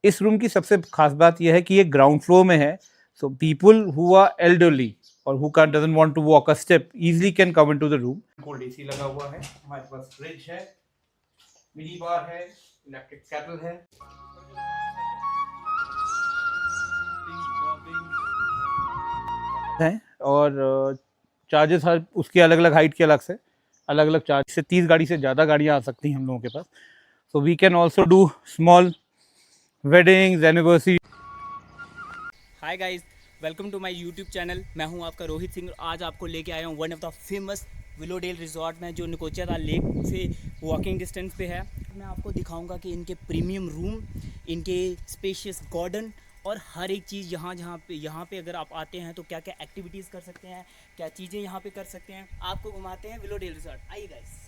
इस रूम की सबसे खास बात यह है कि ये ग्राउंड फ्लोर में है, so people who are elderly और who can doesn't want to walk a step easily can come into the room. Cold AC लगा हुआ है, हमारे पास फ्रिज है, मिनी बार है, इलेक्ट्रिक केटल है और चार्जेस हर उसके अलग अलग हाइट के अलग से अलग अलग चार्ज से 30 गाड़ी से ज़्यादा गाड़ियाँ आ सकती हैं हम लोगों के पास। So we can also do small weddings, anniversary. Hi guys, welcome to my YouTube channel. मैं हूं आपका रोहित सिंह। आज आपको लेके आया हूं one of the famous Willowdale resort में, जो निकोचिया ताल लेक से वॉकिंग डिस्टेंस पे है। मैं आपको दिखाऊंगा कि इनके प्रीमियम रूम, इनके स्पेशियस गार्डन और हर एक चीज़ यहाँ पे अगर आप आते हैं तो क्या क्या एक्टिविटीज़ कर सकते हैं, क्या चीज़ें यहाँ पे कर सकते हैं। आपको घुमाते हैं विलोडेल रिजॉर्ट। आइए गाइस।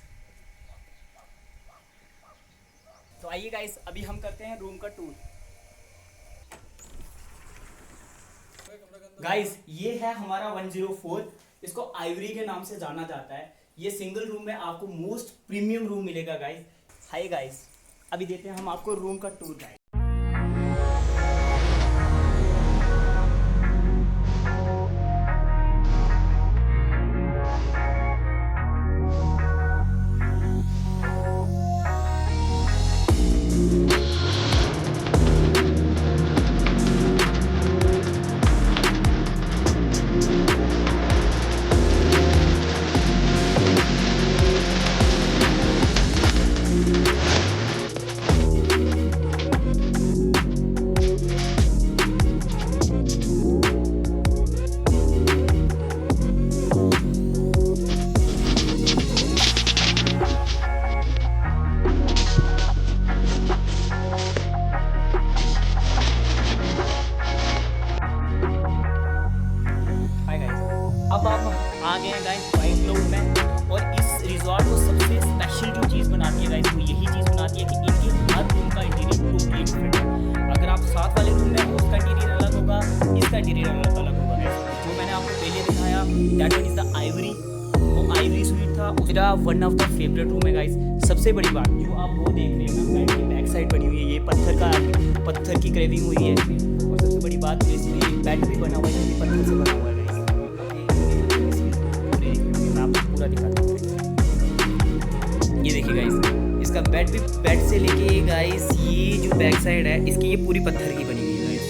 तो आइए गाइस, अभी हम करते हैं रूम का टूर। गाइस, ये है हमारा 104। इसको आइवरी के नाम से जाना जाता है। ये सिंगल रूम में आपको मोस्ट प्रीमियम रूम मिलेगा गाइस। हाय गाइस, अभी देते हैं हम आपको रूम का टूर गाइस। अब आप आ गए हैं गाइस वाइट क्लाउड में, और इस रिजॉर्ट को सबसे स्पेशल जो चीज़ बनाती है गाइस, वो यही चीज़ बनाती है कि इनके हर रूम का इंटीरियर टोटली डिफरेंट है। अगर आप साथ वाले रूम में हो, उसका इंटीरियर अलग होगा, इसका इंटीरियर अलग होगा। जो मैंने आपको पहले दिखाया, that one is the Ivory. वो आइवरी स्वीट था, मेरा one of the favourite room है गाइस। सबसे बड़ी बात जो आप वो देख रहे हैं ना, बेड की बैक साइड बनी हुई है, ये पत्थर की क्रेविंग हुई है इसमें। और सबसे बड़ी बात, इसमें बेड भी बना हुआ है, ये पत्थर से बना हुआ है। पूरा दिखाता हूँ, ये देखिए गाइस, इसका बेड से लेके गाइस ये जो बैक साइड है इसकी, ये पूरी पत्थर की बनी हुई है गाइस।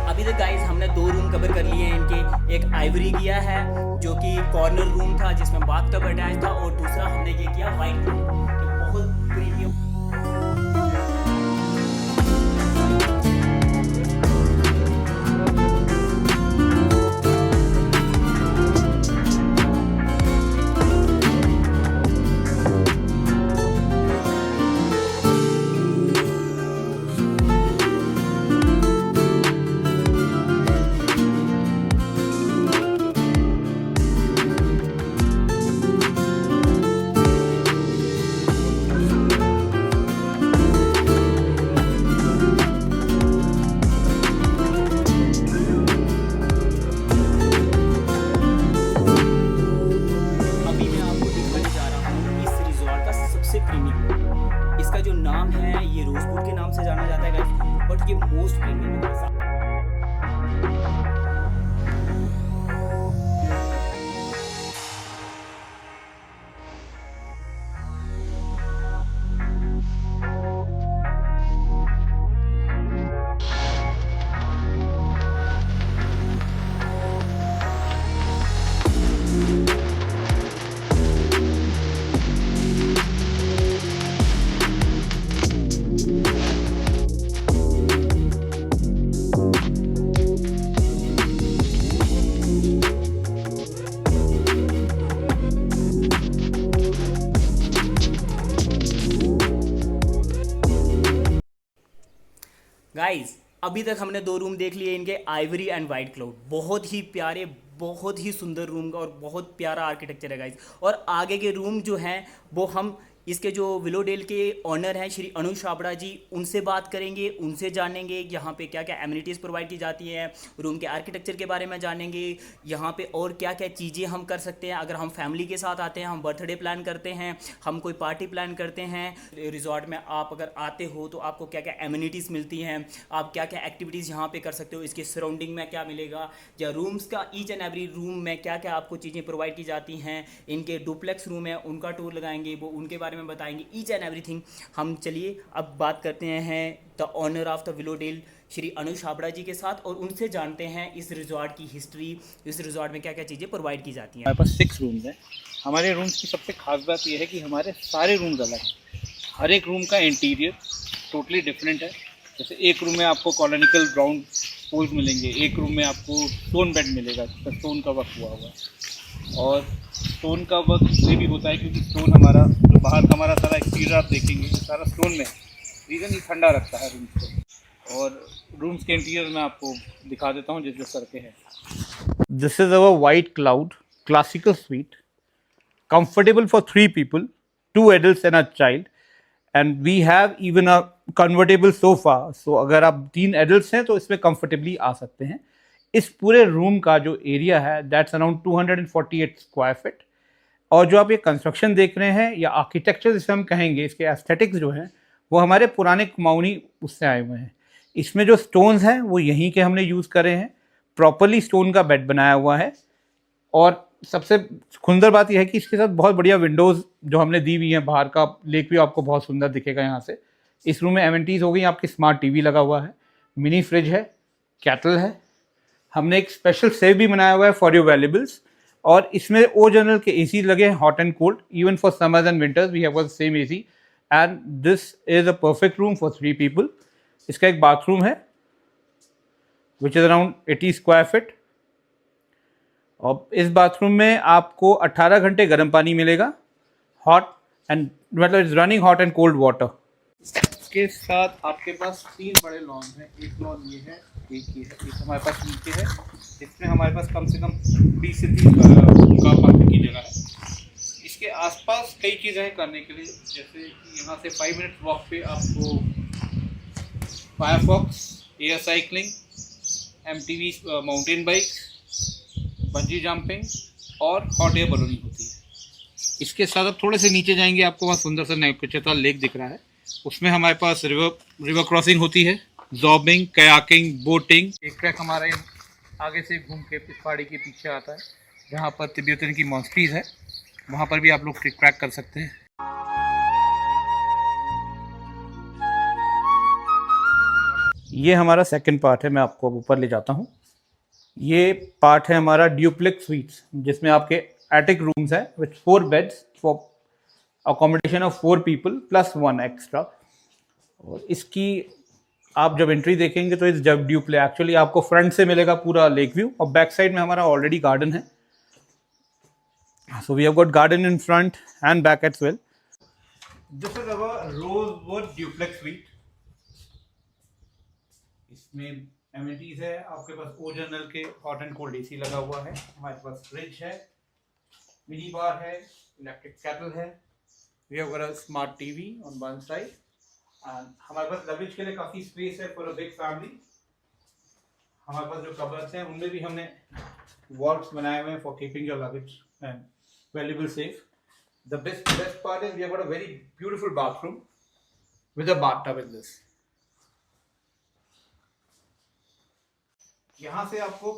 अभी तक गाइस हमने 2 रूम कवर कर लिए हैं इनके। एक आइवरी किया है जो कि कॉर्नर रूम था जिसमें बाथ टब अटैच था, और दूसरा हमने ये किया वाइट रूम, बहुत प्रीमियम। प्रीमियम, इसका जो नाम है ये रोजवुड के नाम से जाना जाता है गाइस, बट ये मोस्ट प्रीमियम है। गाइस, अभी तक हमने 2 रूम देख लिए इनके, आइवरी एंड वाइट क्लाउड। बहुत ही प्यारे, बहुत ही सुंदर रूम का और बहुत प्यारा आर्किटेक्चर है गाइस। और आगे के रूम जो हैं वो हम इसके जो विलोडेल के ऑनर हैं श्री अनु छाबड़ा जी, उनसे बात करेंगे, उनसे जानेंगे यहाँ पे क्या क्या एमिनिटीज़ प्रोवाइड की जाती हैं, रूम के आर्किटेक्चर के बारे में जानेंगे, यहाँ पे और क्या क्या चीज़ें हम कर सकते हैं अगर हम फैमिली के साथ आते हैं, हम बर्थडे प्लान करते हैं, हम कोई पार्टी प्लान करते हैं रिजॉर्ट में। आप अगर आते हो तो आपको क्या क्या एमिनिटीज़ मिलती हैं, आप क्या क्या एक्टिविटीज़ यहाँ पे कर सकते हो, इसके सराउंडिंग में क्या मिलेगा, या रूम्स का ईच एंड एवरी रूम में क्या क्या आपको चीज़ें प्रोवाइड की जाती हैं। इनके डुप्लेक्स रूम है उनका टूर लगाएंगे, वो उनके बारे में बताएंगे ईच एंड एवरीथिंग। हम चलिए अब बात करते हैं the honour of the Willowdale Shri Anu Chhabra ji के साथ, और उनसे जानते हैं इस रिजॉर्ट की हिस्ट्री, इस रिजॉर्ट में क्या क्या चीज़ें प्रोवाइड की जाती हैं। हमारे पास 6 रूम्स हैं। हमारे रूम्स की सबसे खास बात यह है कि हमारे सारे रूम्स अलग हैं। हर एक रूम का इंटीरियर टोटली डिफरेंट है। जैसे एक रूम में आपको कॉलोनिकल ग्राउंड पोल्स मिलेंगे, एक रूम में आपको स्टोन बेड मिलेगा जिसका स्टोन का वर्क हुआ हुआ है। और स्टोन का वर्क इसलिए भी होता है क्योंकि स्टोन हमारा जो बाहर का हमारा सारा एक्सटीरियर आप देखेंगे सारा स्टोन में है, रीज़न ये ठंडा रखता है रूम्स को। और रूम्स के इंटीरियर मैं आपको दिखा देता हूँ जिस करके है। This is our white cloud classical sweet, comfortable for 3 people, 2 adults and a child, and we have even a convertible sofa. So अगर आप 3 adults हैं तो इसमें comfortably आ सकते हैं। इस पूरे रूम का जो एरिया है that's around 248 स्क्वायर फीट। और जो आप ये कंस्ट्रक्शन देख रहे हैं या आर्किटेक्चर जिसे हम कहेंगे, इसके एस्थेटिक्स जो हैं वो हमारे पुराने कुमाऊनी उससे आए हुए हैं। इसमें जो स्टोन्स हैं वो यहीं के हमने यूज़ करे हैं। प्रॉपरली स्टोन का बेड बनाया हुआ है। और सबसे सुंदर बात यह है कि इसके साथ बहुत बढ़िया विंडोज़ जो हमने दी हुई हैं, बाहर का लेक भी आपको बहुत सुंदर दिखेगा यहाँ से। इस रूम में एमेनिटीज़ हो गई, आपकी स्मार्ट टीवी लगा हुआ है, मिनी फ्रिज है, कैटल है। हमने एक स्पेशल सेव भी बनाया हुआ है फॉर योर वैल्यूबल्स। और इसमें ओ जनरल के एसी लगे हैं, hot and cold, even for summers and winters we have the same AC. And this is a perfect room for 3 people. इसका एक बाथरूम है which is around 80 square feet. और इस बाथरूम में आपको 18 घंटे गर्म पानी मिलेगा, हॉट एंड मतलब is running hot and cold water. इसके साथ आपके पास 3 बड़े लॉन हैं। एक लॉन ये है, एक ये है, एक हमारे पास नीचे है। इसमें हमारे पास कम से कम 20 से 30 का पार्किंग की जगह है। इसके आसपास कई चीज़ें हैं करने के लिए, जैसे कि यहाँ से 5 मिनट वॉक पे आपको Firefox, air cycling, MTV mountain bike, bungee jumping और हॉट एयर बलूनिंग होती है। इसके साथ अब थोड़े से नीचे जाएंगे, आपको वहाँ सुंदर सा नैपचेता लेक दिख रहा है। उसमें हमारे पास रिवर क्रॉसिंग होती है, जॉबिंग, कयाकिंग, बोटिंग। एक ट्रैक हमारा आगे से घूम के इस पहाड़ी के पीछे आता है जहाँ पर तिब्बतियन की मॉन्स्ट्रीज है, वहाँ पर भी आप लोग ट्रैक कर सकते हैं। ये हमारा सेकंड पार्ट है, मैं आपको अब ऊपर ले जाता हूँ। ये पार्ट है हमारा ड्यूप्लेक्स स्वीट्स, जिसमें आपके एटिक रूम्स हैं with 4 beds for accommodation of 4 people plus 1 extra. और इसकी आप जब एंट्री देखेंगे तो इस जब ड्यूप्ले एक्चुअली आपको फ्रंट से मिलेगा पूरा लेक व्यू, और बैक साइड में हमारा ऑलरेडी गार्डन है। So we have got garden in front and back as well. This is our rosewood duplex suite. इसमें एमिनिटीज है, आपके पास ओ जनरल के हॉट एंड कोल्ड एसी लगा हुआ है, हमारे पास फ्रिज है, मिनी बार है, इलेक्ट्रिक केटल है, we have got a smart TV on one side, and हमारे पास लगेज के लिए काफ़ी स्पेस है फॉर अ बिग फैमिली। हमारे पास जो कबर्ड्स हैं उनमें भी हमने वॉल्स बनाए हुए हैं for keeping your luggage and valuable safe. The best part is we have got a very beautiful bathroom with a bathtub in this. यहाँ से आपको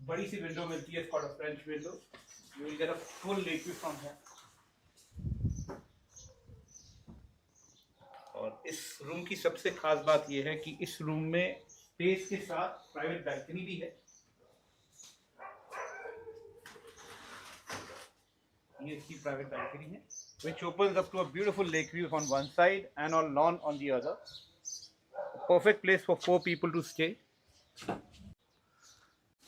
बड़ी सी विंडो मिलती है, called a French window. You will get a full lake view from here. और इस room की सबसे खास बात यह है कि इस रूम में स्पेस के साथ प्राइवेट बैल्कनी भी है। ये इसकी प्राइवेट बैल्कनी है which opens up to a beautiful lake view on one side and on lawn on the other. A perfect place for 4 people to stay.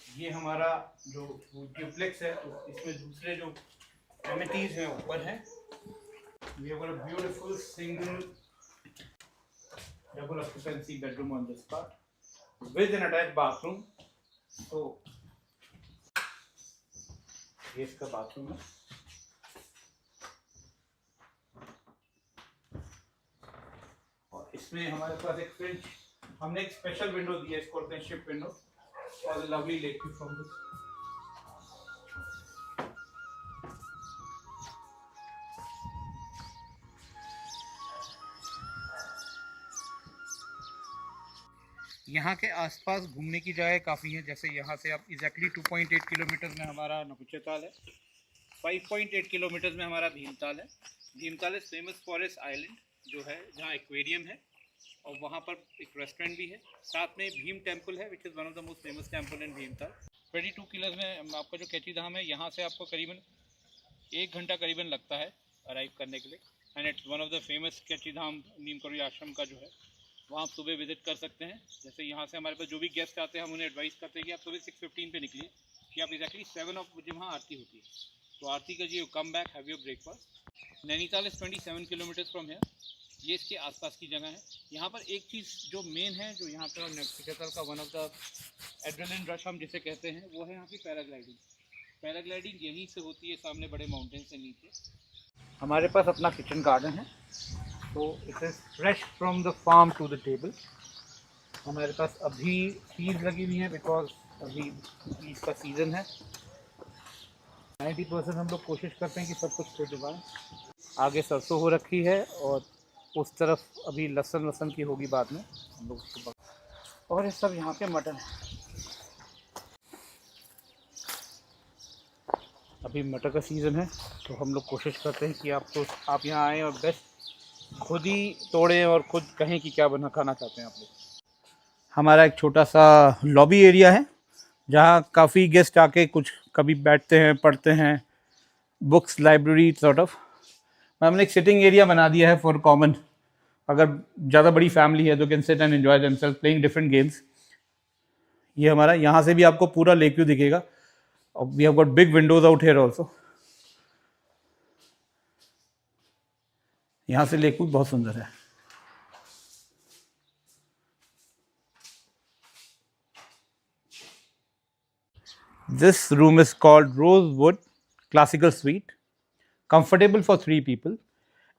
ये हमारा जो ड्यूप्लेक्स है इसमें दूसरे जो एमिनिटीज हैं ऊपर हैं। We have got a beautiful single double occupancy bedroom on this part with an attached bathroom. So ये इसका बाथरूम है। इसमें हमारे पास एक फ्रेंच, हमने एक स्पेशल विंडो दी है, इसको बोलते हैं शिप विंडो, और lovely lake view from this. यहाँ के आसपास घूमने की जगह काफ़ी है, जैसे यहाँ से आप एग्जैक्टली 2.8 किलोमीटर में हमारा नकुचे ताल है, 5.8 किलोमीटर में हमारा भीमताल है। Bhimtal is famous for its island जो है, जहाँ एक्वेरियम है और वहाँ पर एक रेस्टोरेंट भी है। साथ में भीम टेम्पल है which is one of the most famous temple in Bhimtal. 22 kilometre में आपका जो कैची धाम है, यहाँ से आपको करीबन 1 घंटा करीबन लगता है अराइव करने के लिए। And it's one of the famous Kainchi Dham Neem Karoli ashram का जो है, वहाँ आप सुबह विजिट कर सकते हैं। जैसे यहाँ से हमारे पास जो भी गेस्ट आते हैं हम उन्हें एडवाइस करते हैं कि आप सुबह 6:15 पे निकलिए, कि आप एग्जैक्टली 7 बजे वहाँ आरती होती है, तो आरती का जी come back have your breakfast. Nainital is 27 kilometres from here. ये इसके आसपास की जगह है। यहाँ पर एक चीज़ जो मेन है, जो यहाँ पर नकुचेताल का one of the adrenaline rush हम जिसे कहते हैं, वो है यहाँ की पैराग्लाइडिंग। पैराग्लाइडिंग यहीं से होती है, सामने बड़े माउंटेन से नीचे। हमारे पास अपना किचन गार्डन है, तो it is fresh from the farm to the table. हमारे पास अभी पीस लगी हुई हैं बिकॉज अभी पीस का सीज़न है। 90% हम लोग कोशिश करते हैं कि सब कुछ खुद उगाएं। आगे सरसों हो रखी है और उस तरफ अभी लहसुन की होगी बाद में हम लोग उसको। और ये सब यहाँ पे मटन है। अभी मटर का सीज़न है, तो हम लोग कोशिश करते हैं कि आप यहाँ आएँ और बेस्ट खुद ही तोड़ें और खुद कहें कि क्या बना खाना चाहते हैं आप लोग। हमारा एक छोटा सा लॉबी एरिया है, जहाँ काफ़ी गेस्ट आके कुछ कभी बैठते हैं, पढ़ते हैं, बुक्स लाइब्रेरी सॉर्ट ऑफ। हमने एक सिटिंग एरिया बना दिया है फॉर कॉमन, अगर ज़्यादा बड़ी फैमिली है तो can sit and enjoy themselves playing different games. ये हमारा, यहाँ से भी आपको पूरा लेक व्यू दिखेगा। और we have got big windows out here also. यहाँ से लेक व्यू बहुत सुंदर है। This room is called Rosewood Classical Suite, comfortable for 3 people.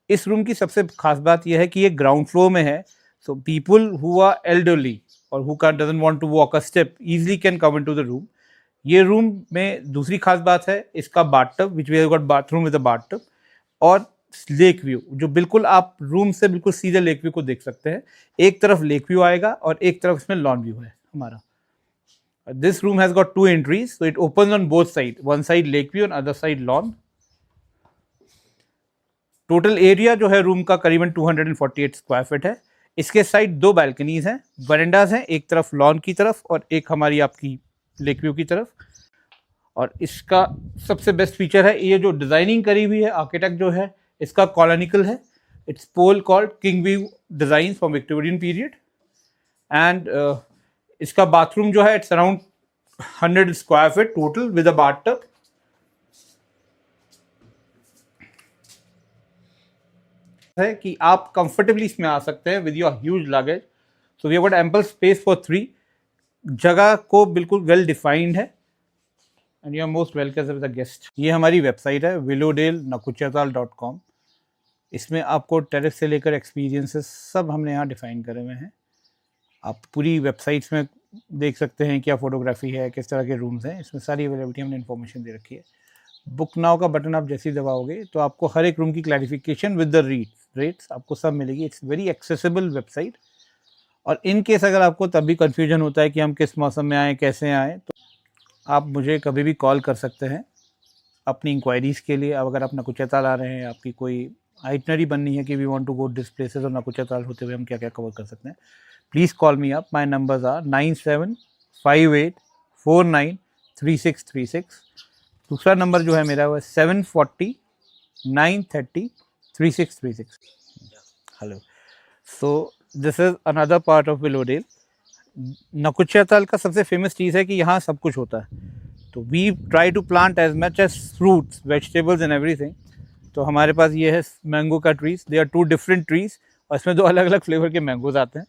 इस रूम की सबसे खास बात यह है कि ये ग्राउंड फ्लोर में है, so people who are elderly or who doesn't want to walk a step easily can come into the room. ये रूम में दूसरी खास बात है इसका bathtub, which we have got bathroom with a bathtub, और लेक व्यू, जो बिल्कुल आप रूम से बिल्कुल सीधे लेक व्यू को देख सकते हैं। एक तरफ लेक व्यू आएगा और एक तरफ इसमें लॉन व्यू है हमारा। This room has got 2 entries, so it opens on both sides. One side lake view and other side lawn. Total area जो है रूम का करीबन 248 स्क्वायर फीट है। इसके साइड 2 बालकनीज हैं, वरेंडाज हैं, एक तरफ लॉन की तरफ और एक हमारी आपकी लेक व्यू की तरफ। और इसका सबसे बेस्ट फीचर है ये जो डिजाइनिंग करी हुई है, आर्किटेक्ट जो है इसका कॉलोनिकल है। It's pole called king view design from Victorian period. And इसका बाथरूम जो है it's around 100 square feet total with a bathtub. है कि आप कंफर्टेबली इसमें आ सकते हैं with your huge luggage. So we have got ample space for 3। जगह को बिल्कुल वेल डिफाइंड है and you are most welcome as a guest. ये हमारी वेबसाइट है willowdale.nakuchetal.com। इसमें आपको टेरेस से लेकर एक्सपीरियंसेस सब हमने यहाँ डिफाइन करे हुए हैं। आप पूरी वेबसाइट्स में देख सकते हैं क्या फोटोग्राफी है, किस तरह के रूम्स हैं, इसमें सारी अवेलेबिलिटी हमने इन्फॉर्मेशन दे रखी है। बुक नाउ का बटन आप जैसे ही दबाओगे तो आपको हर एक रूम की क्लैरिफिकेशन विद द रेट्स आपको सब मिलेगी। It's very accessible website. और इन केस अगर आपको तब भी कन्फ्यूजन होता है कि हम किस मौसम में आएँ, कैसे आएँ, तो आप मुझे कभी भी कॉल कर सकते हैं अपनी इंक्वायरीज़ के लिए। अब अगर आप नकुचेताल आ रहे हैं, आपकी कोई आइटनरी बननी है कि we want to go this places और नकुचेताल होते हुए हम क्या क्या कवर कर सकते हैं, please call me up. My numbers are 9758493636। दूसरा नंबर जो है मेरा वो 740-930-3636। Hello. So this is another part of Willowdale. Naukuchiatal का सबसे फेमस चीज़ है कि यहाँ सब कुछ होता है। तो we try to plant as much as fruits, vegetables and everything. तो हमारे पास ये है मैंगो का trees. They are 2 different trees और इसमें 2 अलग अलग फ्लेवर के मैंगोज आते हैं।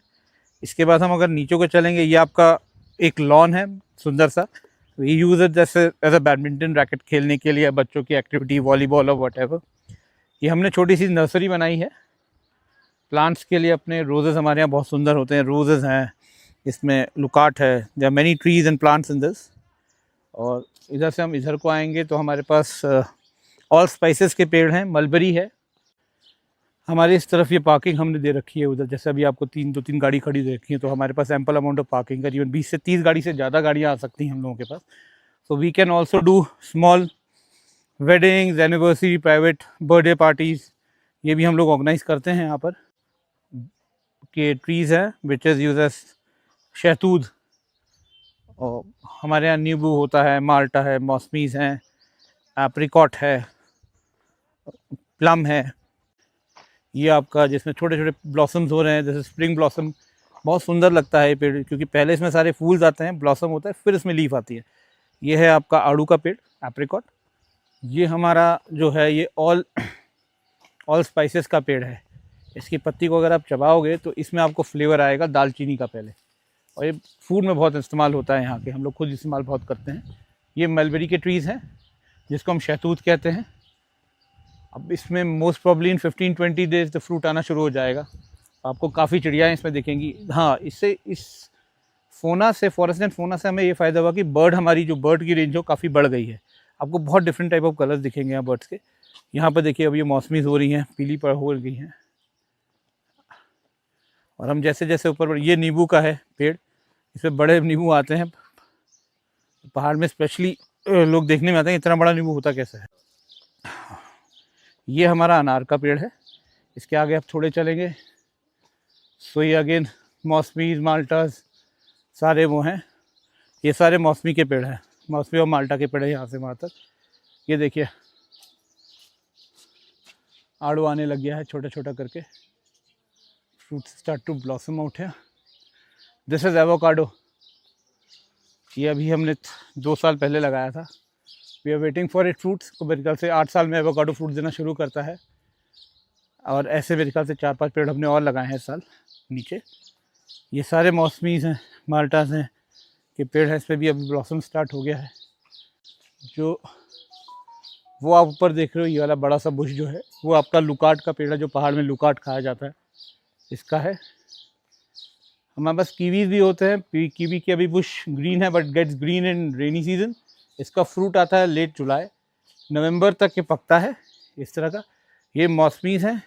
इसके बाद हम अगर नीचे को चलेंगे, ये आपका एक लॉन है सुंदर सा। वी यूज़ इट जैसे एज अ बैडमिंटन रैकेट खेलने के लिए, बच्चों की एक्टिविटी, वॉलीबॉल और वॉटएवर। ये हमने छोटी सी नर्सरी बनाई है प्लांट्स के लिए अपने रोजेज़ हमारे यहाँ बहुत सुंदर होते हैं। रोजेज़ हैं, इसमें लुकाट है, there are many trees and plants in this. और इधर से हम इधर को आएंगे तो हमारे पास ऑल स्पाइसेस के पेड़ हैं, मलबरी है। हमारे इस तरफ ये पार्किंग हमने दे रखी है। उधर जैसे अभी आपको 2-3 गाड़ी खड़ी दे रखी है, तो हमारे पास एम्पल अमाउंट ऑफ पार्किंग, करीबन 20 से 30 गाड़ी से ज़्यादा गाड़ियाँ आ सकती हैं हम लोगों के पास। So we can also do small weddings, anniversary, private birthday parties, ये भी हम लोग ऑर्गेनाइज करते हैं यहाँ पर। के ट्रीज़ हैं विच इज़ यूज एज शहतूत, और हमारे यहाँ नींबू होता है, माल्टा है, मौसमीज़ हैं, एप्रिकॉट है, प्लम है। ये आपका जिसमें छोटे छोटे ब्लॉसम्स हो रहे हैं, जैसे स्प्रिंग ब्लॉसम, बहुत सुंदर लगता है ये पेड़, क्योंकि पहले इसमें सारे फूल्स आते हैं, ब्लॉसम होता है, फिर इसमें लीफ आती है। ये है आपका आड़ू का पेड़, एप्रिकॉट। ये हमारा जो है ये ऑल स्पाइसेस का पेड़ है। इसकी पत्ती को अगर आप चबाओगे तो इसमें आपको फ्लेवर आएगा दालचीनी का पहले, और ये फूड में बहुत इस्तेमाल होता है यहाँ के, हम लोग खुद इस्तेमाल बहुत करते हैं। ये मलबेरी के ट्रीज़ हैं जिसको हम शहतूत कहते हैं। अब इसमें most probably in 15-20 days the fruit आना शुरू हो जाएगा। आपको काफ़ी चिड़ियाँ इसमें दिखेंगी। हाँ, इससे इस फोना से, फॉरेस्ट फोना से हमें ये फ़ायदा हुआ कि बर्ड, हमारी जो बर्ड की रेंज हो काफ़ी बढ़ गई है। आपको बहुत डिफरेंट टाइप ऑफ कलर्स दिखेंगे यहाँ बर्ड्स के। यहाँ पर देखिए अब ये मौसमीज़ हो रही हैं, पीली पर हो गई हैं। और हम जैसे जैसे ऊपर, ये नींबू का है पेड़, इसमें बड़े नींबू आते हैं पहाड़ में, स्पेशली लोग देखने में आते हैं इतना बड़ा नींबू होता कैसे है। ये हमारा अनार का पेड़ है। इसके आगे आप थोड़े चलेंगे सो ये अगेन मौसमीज़, माल्टास, सारे वो हैं। ये सारे मौसमी के पेड़ हैं, मौसमी और माल्टा के पेड़ है यहाँ से वहाँ तक। ये देखिए आड़ू आने लग गया है छोटा छोटा करके, fruits start to blossom out है। This is avocado. ये अभी हमने 2 साल पहले लगाया था। We are waiting for it fruits. को मेरे ख्याल से 8 साल में एवोकाडो फ्रूट देना शुरू करता है। और ऐसे मेरे ख्याल से 4-5 पेड़ हमने और लगाए हैं इस साल नीचे। ये सारे मौसमीज़ हैं, माल्टास हैं के पेड़ हैं, इस पर भी अभी ब्लॉसम स्टार्ट हो गया है। जो वो आप ऊपर देख रहे हो, ये वाला बड़ा सा बुश जो है वो आपका लुकाट का पेड़ है, जो पहाड़ में लुकाट खाया जाता है, इसका है। हमारे पास कीवीज़ भी होते हैं। कीवी की अभी बुश ग्रीन है, but gets green in rainy season. इसका फ्रूट आता है लेट जुलाई, नवंबर तक के पकता है इस तरह का। ये मौसमीज़ हैं।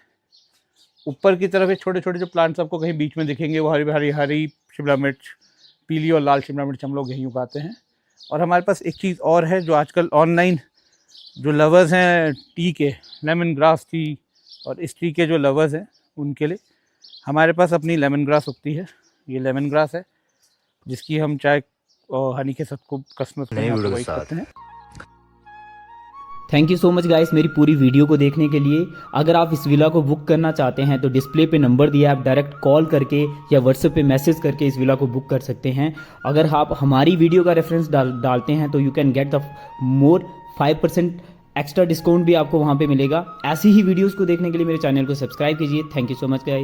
ऊपर की तरफ ये छोटे छोटे जो प्लांट्स आपको कहीं बीच में दिखेंगे, वो हरी शिमला मिर्च, पीली और लाल शिमला मिर्च हम लोग यहीं उगाते हैं। और हमारे पास एक चीज़ और है जो आजकल ऑनलाइन जो लवर्स हैं टी के, लेमन ग्रास टी, और इस टी के जो लवर्स हैं उनके लिए हमारे पास अपनी लेमन ग्रास उगती है। ये लेमन ग्रास है जिसकी हम चाय और हनी के साथ खूब कसमत करते हैं। Thank you so much guys मेरी पूरी वीडियो को देखने के लिए। अगर आप इस विला को बुक करना चाहते हैं तो डिस्प्ले पे नंबर दिया है, आप डायरेक्ट कॉल करके या व्हाट्सएप पे मैसेज करके इस विला को बुक कर सकते हैं। अगर आप हमारी वीडियो का रेफरेंस डालते हैं तो you can get the more 5% extra discount भी आपको वहाँ पे मिलेगा। ऐसी ही वीडियोस को देखने के लिए मेरे चैनल को सब्सक्राइब कीजिए। Thank you so much guys.